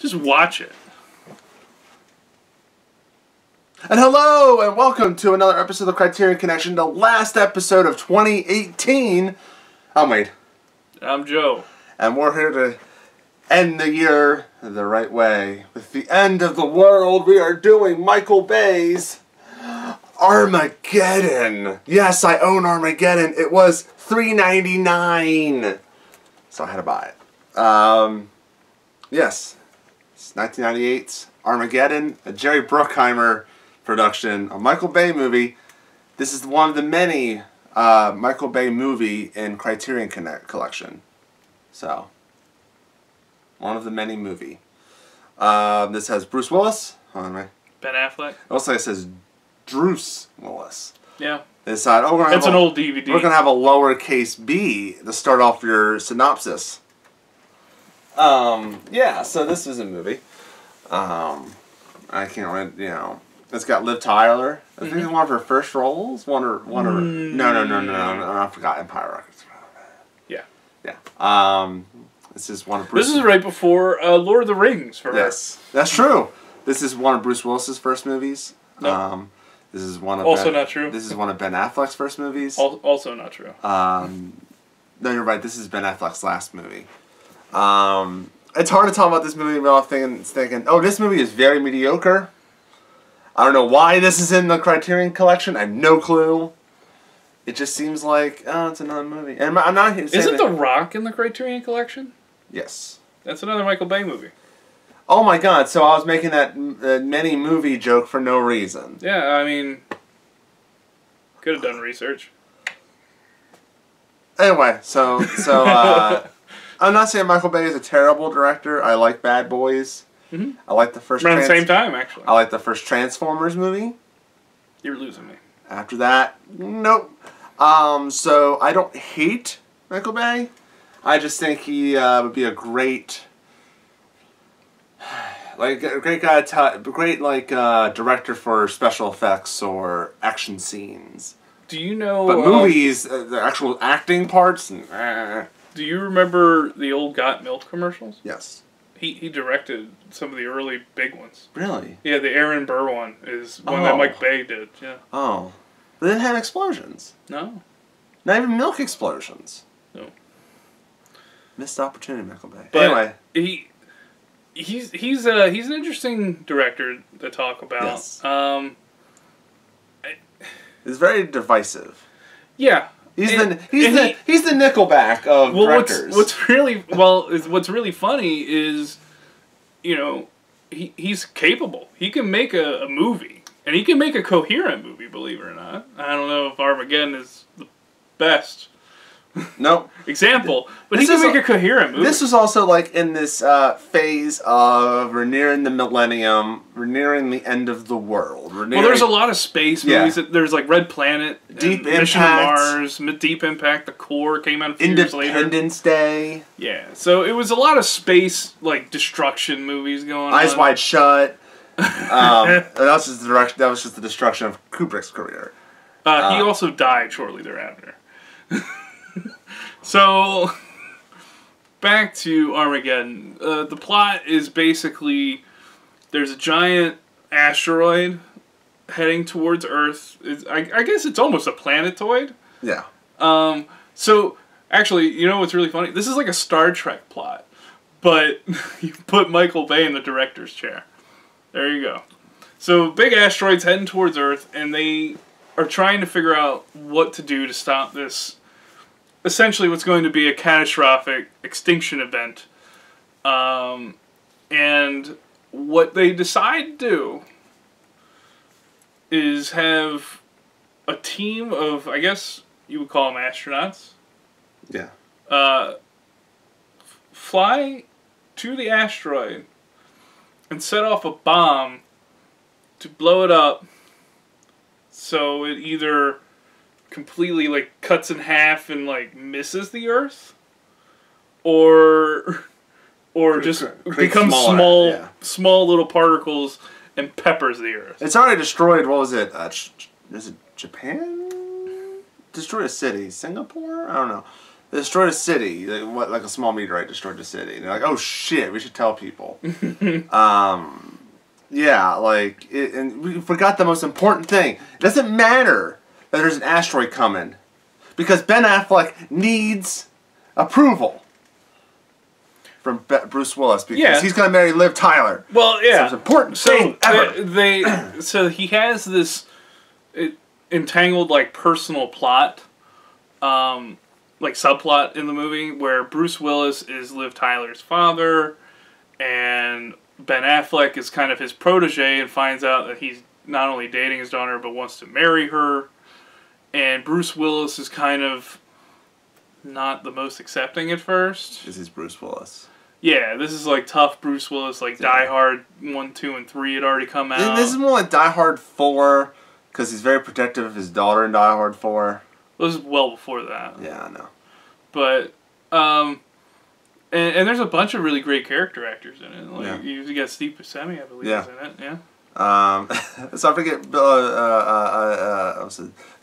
Just watch it. And hello, and welcome to another episode of the Criterion Connection, the last episode of 2018. I'm Wade. I'm Joe. And we're here to end the year the right way. With the end of the world, we are doing Michael Bay's Armageddon. Yes, I own Armageddon. It was $3.99, so I had to buy it. Yes, it's 1998's Armageddon, a Jerry Bruckheimer production, a Michael Bay movie. This is one of the many Michael Bay movie in Criterion collection. So, one of the many movie. This has Bruce Willis. Hold on, right? Ben Affleck. Also, it says Druce Willis. Yeah. It's an old DVD. We're gonna have a lowercase b to start off your synopsis. Yeah. So this is a movie. I can't remember. You know, it's got Liv Tyler. I think it's one of her first roles. No. I forgot Empire Records. Yeah. Yeah. This is one of Bruce. This is right before Lord of the Rings for her. Yes, that's true. This is one of Bruce Willis's first movies. Nope. This is one of not true. This is one of Ben Affleck's first movies. Also not true. No, you're right. This is Ben Affleck's last movie. It's hard to talk about this movie without thinking, oh, this movie is very mediocre. I don't know why this is in the Criterion Collection. I have no clue. It just seems like, oh, it's another movie. And I'm not saying Isn't The Rock in the Criterion Collection? Yes. That's another Michael Bay movie. Oh my God! So I was making that many movie joke for no reason. Yeah, I mean, could have done research. Anyway, so I'm not saying Michael Bay is a terrible director. I like Bad Boys. Mm-hmm. I like the first. Around the same time, actually. I like the first Transformers movie. You're losing me. After that, nope. So I don't hate Michael Bay. I just think he would be a great, director for special effects or action scenes. Do you know? But movies, the actual acting parts. Do you remember the old Got Milk commercials? Yes. He directed some of the early big ones. Really? Yeah, the Aaron Burr one is one that Mike Bay did. Yeah. Oh, but it didn't have explosions. No. Not even milk explosions. No. Missed opportunity, Michael Bay. But anyway, he's an interesting director to talk about. Yes. It's very divisive. Yeah. He's the Nickelback of directors. What's really funny is, you know, he's capable. He can make a movie, and he can make a coherent movie. Believe it or not, I don't know if Armageddon is the best. Nope. Example, but he can make a coherent movie. This was also like in this phase of we're nearing the millennium, we're nearing the end of the world. Well, there's a lot of space movies. Yeah. There's like Red Planet, Deep Impact, Mission to Mars, Deep Impact, The Core came out a few years later. Independence Day. Yeah, so it was a lot of space like destruction movies going on. Eyes Wide Shut. That was just the destruction of Kubrick's career. He also died shortly thereafter. So, back to Armageddon. The plot is basically there's a giant asteroid heading towards Earth. I guess it's almost a planetoid. Yeah. So, actually, you know what's really funny? This is like a Star Trek plot, but you put Michael Bay in the director's chair. There you go. So, big asteroid's heading towards Earth, and they are trying to figure out what to do to stop this. Essentially, what's going to be a catastrophic extinction event. And what they decide to do is have a team of, I guess you would call them astronauts. Yeah. Fly to the asteroid and set off a bomb to blow it up so it either completely like cuts in half and like misses the Earth, or just becomes small little particles and peppers the Earth. It's already destroyed. What was it? Is it Japan? Destroyed a city, Singapore? I don't know. They destroyed a city. Like a small meteorite destroyed a city. And they're like, oh shit, we should tell people. Yeah, like, and we forgot the most important thing. It doesn't matter that there's an asteroid coming. Because Ben Affleck needs approval from Bruce Willis. Because he's going to marry Liv Tyler. Well, yeah. So it's an important thing ever. So he has this entangled, like, personal plot, like, subplot in the movie where Bruce Willis is Liv Tyler's father, and Ben Affleck is kind of his protege and finds out that he's not only dating his daughter but wants to marry her. And Bruce Willis is kind of not the most accepting at first. This is Bruce Willis. Yeah, this is like tough Bruce Willis, like Die Hard 1, 2, and 3 had already come out. And this is more like Die Hard 4 because he's very protective of his daughter in Die Hard 4. This is well before that. Yeah, I know. But, and there's a bunch of really great character actors in it. Like you got Steve Buscemi, I believe, is in it. Yeah. So I forget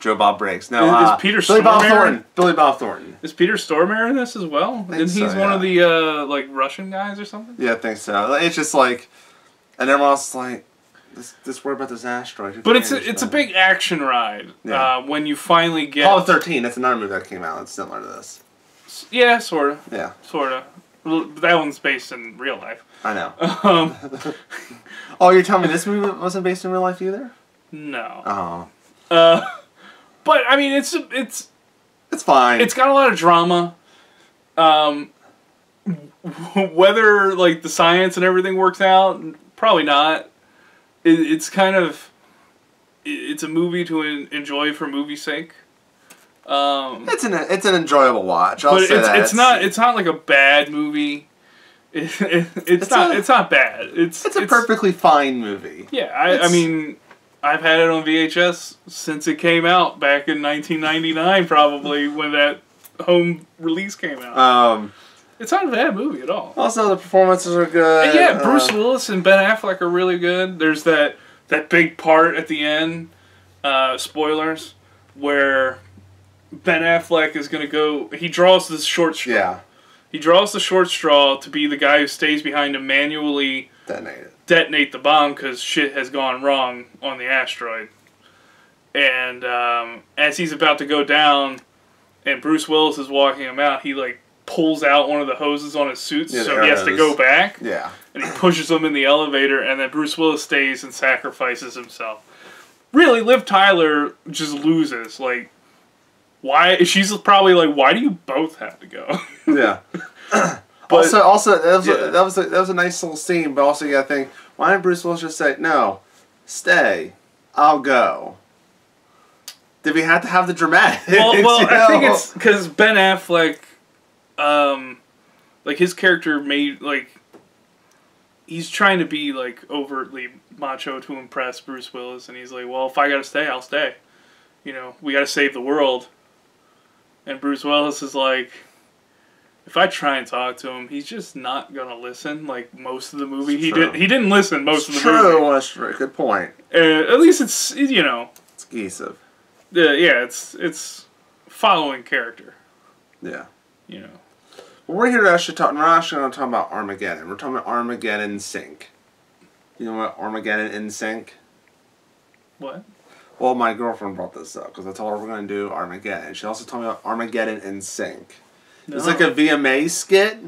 Joe Bob Briggs. No, is Peter Stormare? Billy Bob Thornton. Is Peter Stormare in this as well? Isn't he one of the like Russian guys or something? Yeah, I think so. It's just like, and everyone else is like, this word about this asteroid. But it's a big action ride. Yeah. When you finally get Apollo 13. That's another movie that came out. It's similar to this. Yeah, sort of. Yeah, sort of. That one's based in real life. I know. Oh, you're telling me this movie wasn't based in real life either? No. Oh. But I mean, it's fine. It's got a lot of drama. Whether like the science and everything works out, probably not. It's kind of it's a movie to enjoy for movie's sake. It's an enjoyable watch. It's not like a bad movie. It's not bad. It's a perfectly fine movie. Yeah, I mean, I've had it on VHS since it came out back in 1999, probably when that home release came out. It's not a bad movie at all. Also, the performances are good. And yeah, Bruce Willis and Ben Affleck are really good. There's that big part at the end, spoilers, where Ben Affleck is going to go... He draws this short straw. Yeah. He draws the short straw to be the guy who stays behind to manually detonate the bomb because shit has gone wrong on the asteroid. And as he's about to go down and Bruce Willis is walking him out, he like pulls out one of the hoses on his suit so he has to go back. Yeah. And he pushes him in the elevator and then Bruce Willis stays and sacrifices himself. Really, Liv Tyler just loses. Like, why? She's probably like, why do you both have to go? Yeah. But, also that was a nice little scene, but also you gotta think, why didn't Bruce Willis just say, no, stay, I'll go? Did we have to have the dramatics? Well, I think it's because Ben Affleck, like his character he's trying to be like overtly macho to impress Bruce Willis, and he's like, well, if I gotta stay, I'll stay. You know, we gotta save the world. And Bruce Willis is like, if I try and talk to him, he's just not gonna listen. Like most of the movie, he didn't listen most of the movie. That's true. Good point. At least it's it's cohesive. Yeah, it's following character. Yeah. You know. Well, we're here to actually talk. We're actually going to talk about Armageddon. We're talking about Armageddon Sync. You know what Armageddon in Sync? What? Well, my girlfriend brought this up because I told her we're going to do Armageddon. She also told me about Armageddon in Sync. No. It's like a VMA skit.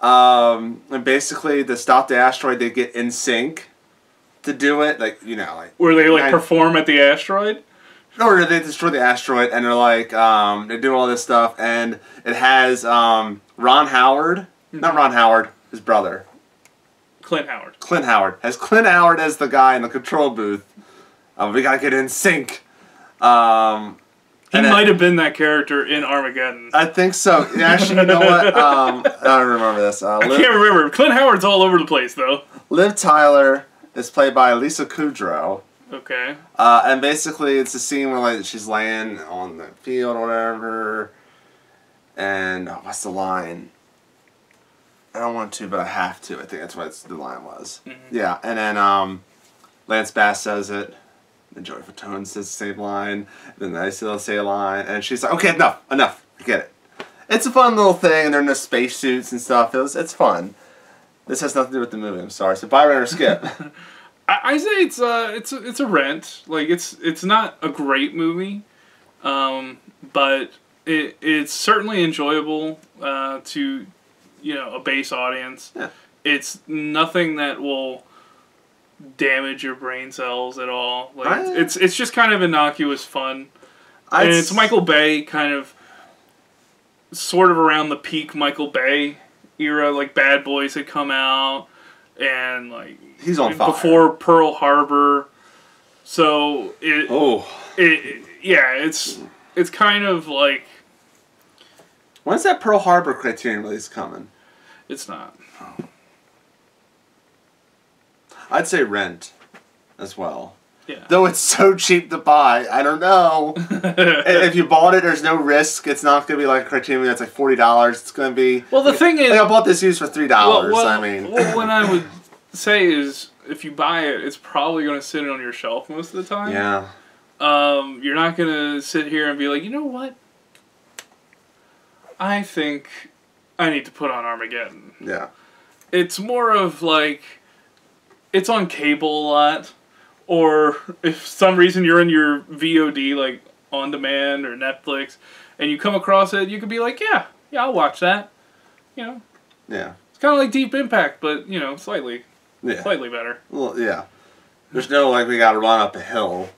And basically, to stop the asteroid, they get in sync to do it. Like, you know, like... Where they, like, perform at the asteroid? Or they destroy the asteroid, and they're like, they do all this stuff, and it has Ron Howard. Mm-hmm. Not Ron Howard, his brother. Clint Howard. Clint Howard. Has Clint Howard as the guy in the control booth. We gotta get in sync. He might have been that character in Armageddon. I think so. Actually, you know what? I don't remember this. I can't remember. Clint Howard's all over the place, though. Liv Tyler is played by Lisa Kudrow. Okay. And basically, it's a scene where like she's laying on the field or whatever. And what's the line? I don't want to, but I have to. I think that's what the line was. Mm-hmm. Yeah, and then Lance Bass says it. Then Joey Fatone says the same line. Then I still say a line, and she's like, "Okay, enough, I get it." It's a fun little thing, and they're in the spacesuits and stuff. It's fun. This has nothing to do with the movie. I'm sorry. So buy, rent, or skip. I say it's a rent. Like it's not a great movie, but it's certainly enjoyable to a base audience. Yeah. It's nothing that will damage your brain cells at all. Like it's just kind of innocuous fun, and it's Michael Bay kind of sort of around the peak Michael Bay era. Like Bad Boys had come out, and like he's on fire before Pearl Harbor. So it's kind of like, when's that Pearl Harbor Criterion release coming? It's not. I'd say rent as well. Yeah. Though it's so cheap to buy, I don't know. If you bought it, there's no risk. It's not going to be like a Criterion that's like $40. It's going to be... Well, the thing is... Like I bought this used for $3. I mean... what I would say is, if you buy it, it's probably going to sit on your shelf most of the time. Yeah. You're not going to sit here and be like, you know what? I think I need to put on Armageddon. Yeah. It's more of like... It's on cable a lot, or if for some reason you're in your VOD, like on demand or Netflix, and you come across it, you could be like, yeah, I'll watch that. Yeah. It's kind of like Deep Impact, but slightly better. Well, yeah. There's no like we got to run up a hill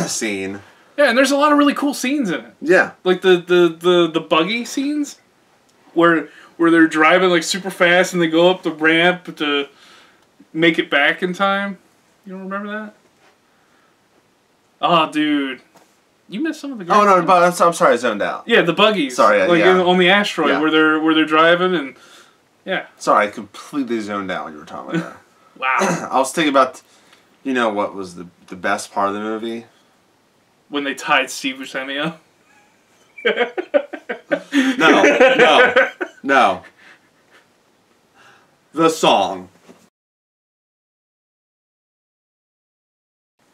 scene. Yeah, and there's a lot of really cool scenes in it. Yeah. Like the buggy scenes, where they're driving like super fast and they go up the ramp to make it back in time. You don't remember that? Oh, dude. You missed some of the great scenes. But I'm sorry, I zoned out. Yeah, the buggies. Sorry, on the asteroid where they're driving and... Yeah. Sorry, I completely zoned out when you were talking about that. Wow. I was thinking about, what was the best part of the movie? When they tied Steve Buscemi up? No. The song.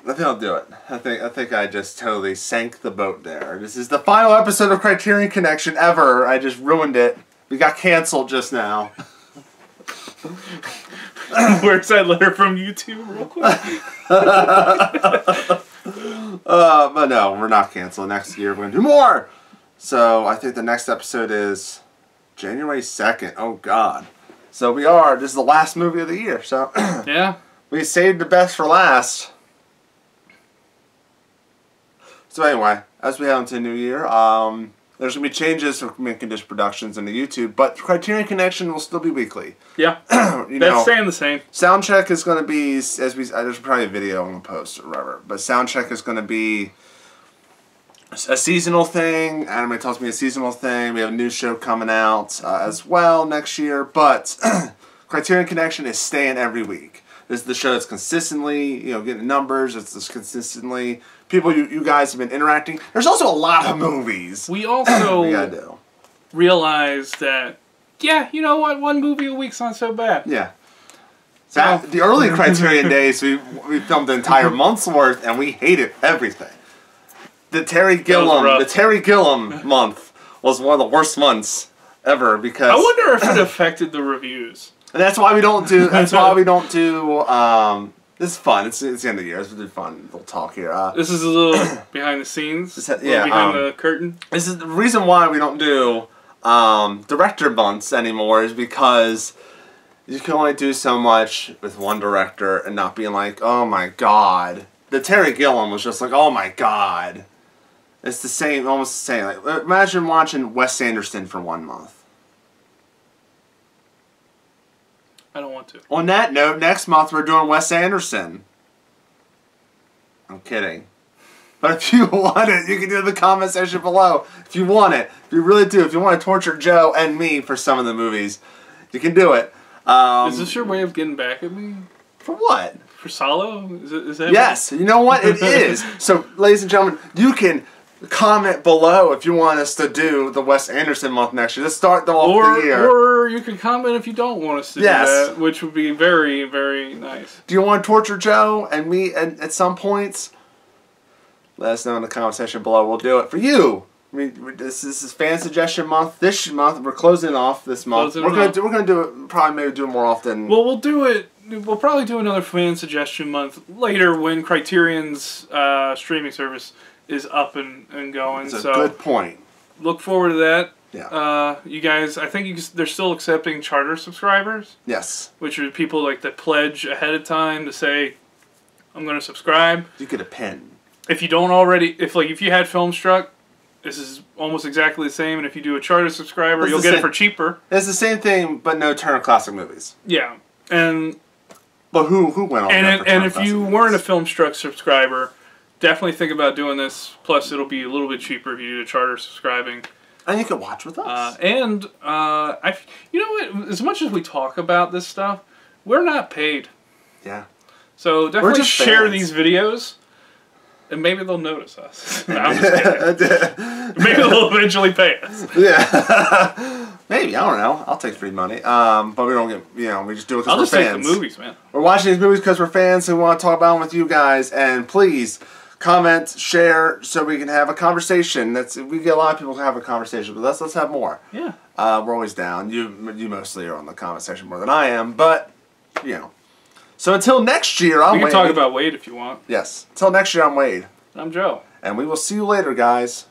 I think I'll do it. I think I just totally sank the boat there. This is the final episode of Criterion Connection ever. I just ruined it. We got canceled just now. Where's that letter from YouTube real quick? But no, we're not canceled. Next year we're going to do more. So I think the next episode is January 2nd. Oh, God. So this is the last movie of the year. So yeah. We saved the best for last. So anyway, as we head into the new year, there's going to be changes for Condish Productions and the YouTube, but Criterion Connection will still be weekly. Yeah. That's staying the same. Soundcheck is going to be, there's probably a video I'm going to post or whatever, but Soundcheck is going to be a seasonal thing. Anime tells me a seasonal thing. We have a new show coming out as well next year, but Criterion Connection is staying every week. This is the show that's consistently, getting numbers. It's just consistently people you guys have been interacting. There's also a lot of movies. We also we gotta do. Realize that, you know what? One movie a week's not so bad. Yeah. So the early Criterion days, we filmed the entire month's worth, and we hated everything. The Terry Gilliam month was one of the worst months ever because I wonder if it affected the reviews. And that's why we don't do. That's why we don't do. This is fun. It's the end of the year. It's really fun. Little talk here. This is a little behind the scenes. Behind the curtain. This is the reason why we don't do director months anymore. Is because you can only do so much with one director and not being like, oh my god. The Terry Gilliam was just like, oh my god. It's the same, almost the same. Like, imagine watching Wes Anderson for 1 month. I don't want to. On that note, next month we're doing Wes Anderson. I'm kidding. But if you want it, you can do it in the comment section below. If you want it. If you really do. If you want to torture Joe and me for some of the movies, you can do it. Is this your way of getting back at me? For what? For Solo? Is that yes. You know what? It is. So, ladies and gentlemen, you can comment below if you want us to do the Wes Anderson month next year. Let's start off the year. Or you can comment if you don't want us to do that, which would be very, very nice. Do you want to torture Joe and me at some points? Let us know in the comment section below. We'll do it for you. I mean, this is fan suggestion month. This month we're closing off this month. We're gonna do it. Probably maybe do it more often. Well, we'll do it. We'll probably do another fan suggestion month later when Criterion's streaming service is up and going. That's a good point. Look forward to that. Yeah. You guys, I think they're still accepting charter subscribers. Yes. Which are people like that pledge ahead of time to say, I'm going to subscribe. You get a pin. If you don't already, if you had Filmstruck, this is almost exactly the same. And if you do a charter subscriber, you'll get it for cheaper. It's the same thing, but no Turner Classic Movies. Yeah. But who went on? And if you weren't a Filmstruck subscriber, definitely think about doing this. Plus, it'll be a little bit cheaper if you do the charter subscribing. And you can watch with us. You know what? As much as we talk about this stuff, we're not paid. Yeah. So definitely share these videos, and maybe they'll notice us. No, I'm just kidding. Maybe they'll eventually pay us. Yeah. Maybe, I don't know. I'll take free money. But we don't get, we just do it because we're fans. I'll just take the movies, man. We're watching these movies because we're fans and we want to talk about them with you guys. And please, comment, share, so we can have a conversation. We get a lot of people to have a conversation, but let's have more. Yeah. We're always down. You mostly are on the comment section more than I am, but, So until next year, I'm Wade. We can talk about Wade if you want. Yes. Until next year, I'm Wade. I'm Joe. And we will see you later, guys.